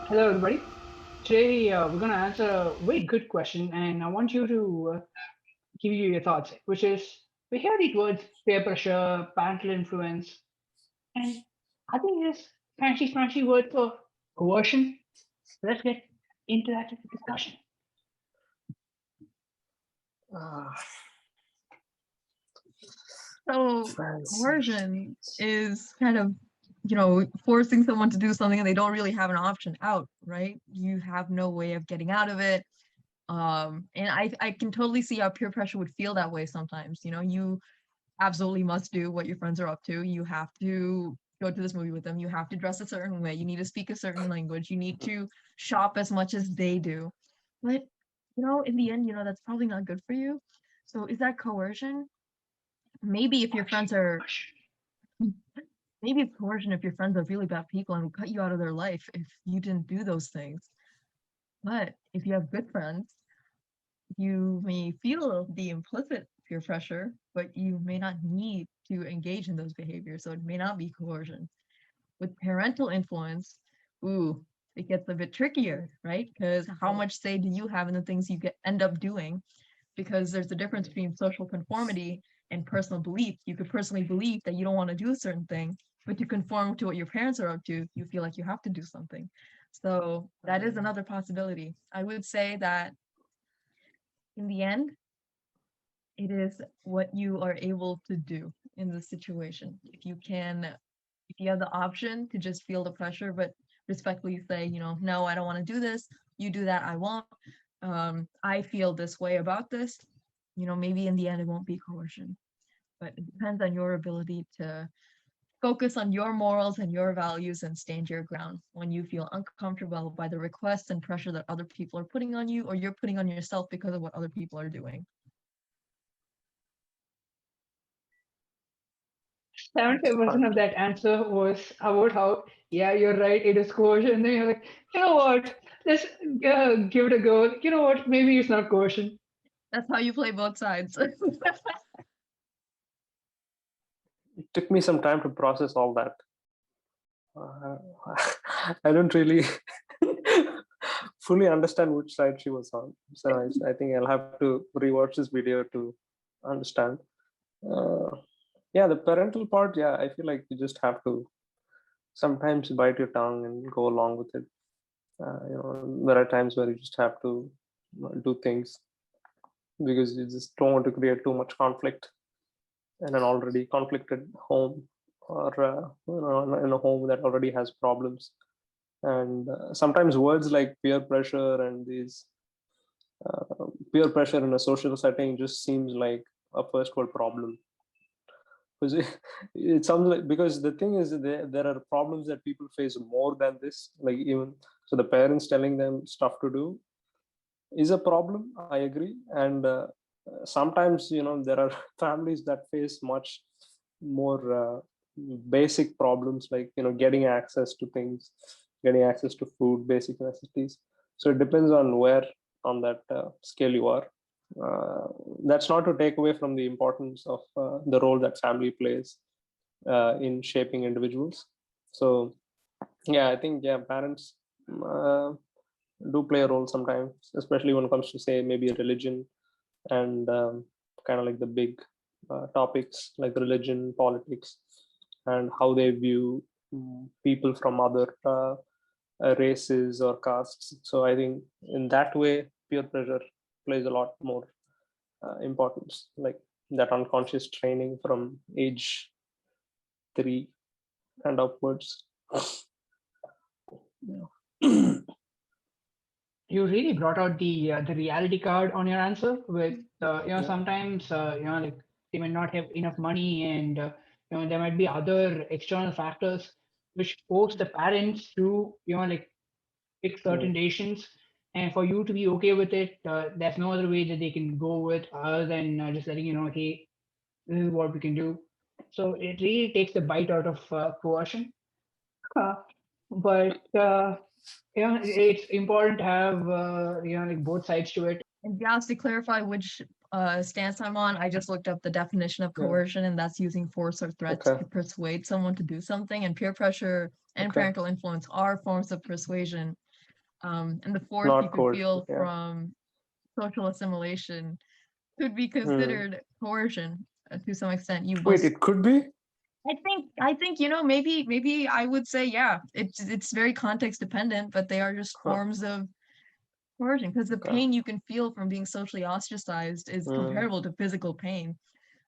Hello, everybody. Today, we're going to answer a very good question, and I want you to give you your thoughts, which is we hear these words peer pressure, parental influence, and I think this fancy word for coercion. Let's get into that discussion. Ah, So fancy. coercion is kind of, forcing someone to do something and they don't really have an option out, right? You have no way of getting out of it. And I can totally see how peer pressure would feel that way sometimes. You absolutely must do what your friends are up to. You have to go to this movie with them. You have to dress a certain way. You need to speak a certain language. You need to shop as much as they do. But, in the end, that's probably not good for you. So is that coercion? Maybe if your friends are maybe it's coercion if your friends are really bad people and will cut you out of their life if you didn't do those things. But if you have good friends, you may feel the implicit peer pressure, but you may not need to engage in those behaviors. So it may not be coercion. With parental influence, ooh, it gets a bit trickier, right? Because how much say do you have in the things you end up doing? Because there's a difference between social conformity and personal belief. You could personally believe that you don't want to do a certain thing, but to conform to what your parents are up to, you feel like you have to do something. So that is another possibility. I would say that in the end, it is what you are able to do in the situation. If you have the option to just feel the pressure, but respectfully say, no, I don't want to do this. You do that, I won't. I feel this way about this. Maybe in the end it won't be coercion, but it depends on your ability to focus on your morals and your values and stand your ground when you feel uncomfortable by the requests and pressure that other people are putting on you or you're putting on yourself because of what other people are doing. 75% of that answer was about how, yeah, you're right, it is coercion. And then you're like, you know what? Let's give it a go. You know what? Maybe it's not coercion. That's how you play both sides. It took me some time to process all that. I don't really fully understand which side she was on. So I think I'll have to rewatch this video to understand. Yeah, the parental part, yeah, I feel like you just have to sometimes bite your tongue and go along with it. There are times where you just have to do things because you just don't want to create too much conflict in an already conflicted home, or in a home that already has problems. And sometimes words like peer pressure and these peer pressure in a social setting just seems like a first world problem, because it sounds like, because the thing is there are problems that people face more than this, like even so the parents telling them stuff to do is a problem, I agree. And sometimes there are families that face much more basic problems, like getting access to things, getting access to food, basic necessities. So it depends on where on that scale you are. uh, that's not to take away from the importance of the role that family plays in shaping individuals. So yeah, I think, yeah, parents uh, do play a role sometimes, especially when it comes to, say, maybe a religion, and kind of like the big topics like religion, politics, and how they view people from other races or castes. So I think in that way, peer pressure plays a lot more importance, like that unconscious training from age 3 and upwards. Yeah. You really brought out the reality card on your answer with Yeah. sometimes like they might not have enough money, and there might be other external factors which force the parents to like pick certain decisions, and for you to be okay with it, there's no other way that they can go with other than just letting you know, hey, this is what we can do. So it really takes the bite out of coercion. uh, but it's important to have like both sides to it. And Vyaas, to clarify which stance I'm on, I just looked up the definition of Yeah. coercion, and that's using force or threats Okay. to persuade someone to do something. And peer pressure and Okay. parental influence are forms of persuasion. And the force Not you could coercion, feel yeah. from social assimilation could be considered coercion to some extent. You Wait, will. it could be? I think, you know, maybe I would say, yeah, it's very context dependent, but they are just forms of coercion, because the pain you can feel from being socially ostracized is comparable to physical pain.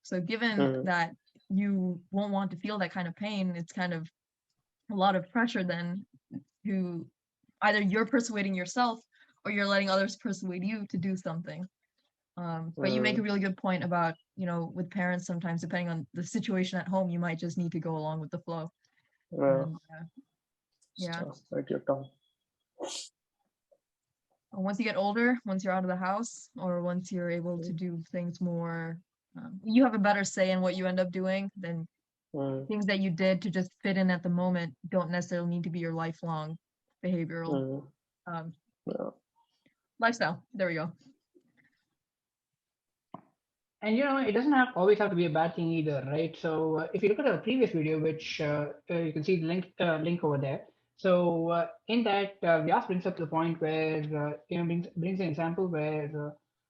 So given that you won't want to feel that kind of pain, it's kind of a lot of pressure then to either you're persuading yourself or you're letting others persuade you to do something. But you make a really good point about, you know, with parents, sometimes depending on the situation at home, you might just need to go along with the flow. And, yeah. Bite your tongue. Once you get older, once you're out of the house, or once you're able to do things more, you have a better say in what you end up doing than things that you did to just fit in at the moment don't necessarily need to be your lifelong behavioral lifestyle. There we go. And you know, it doesn't always have to be a bad thing either, right? So if you look at our previous video, which you can see the link over there. So in that, Vyas brings up the point where you know brings an example where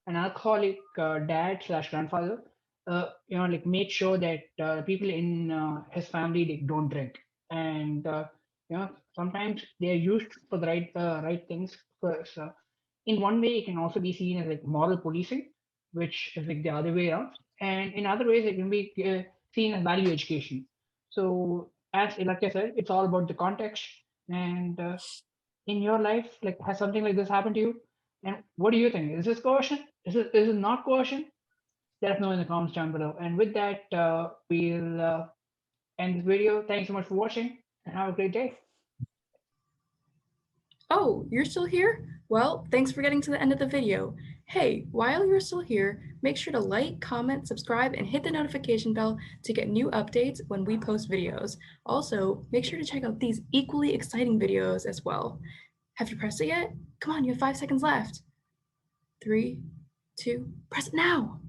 an alcoholic dad/grandfather, you know, like made sure that people in his family they don't drink, and you know sometimes they are used for the right things. Because in one way, it can also be seen as like moral policing, which is like the other way around. And in other ways, it can be seen as value education. So, as Ilakkiya said, it's all about the context. And in your life, like, has something like this happened to you? And what do you think? Is this coercion? Is it not coercion? Let us know in the comments down below. And with that, we'll end this video. Thanks so much for watching, and have a great day. Oh, you're still here? Well, thanks for getting to the end of the video. Hey, while you're still here, make sure to like, comment, subscribe, and hit the notification bell to get new updates when we post videos. Also, make sure to check out these equally exciting videos as well. Have you pressed it yet? Come on, you have 5 seconds left. 3, 2, press it now!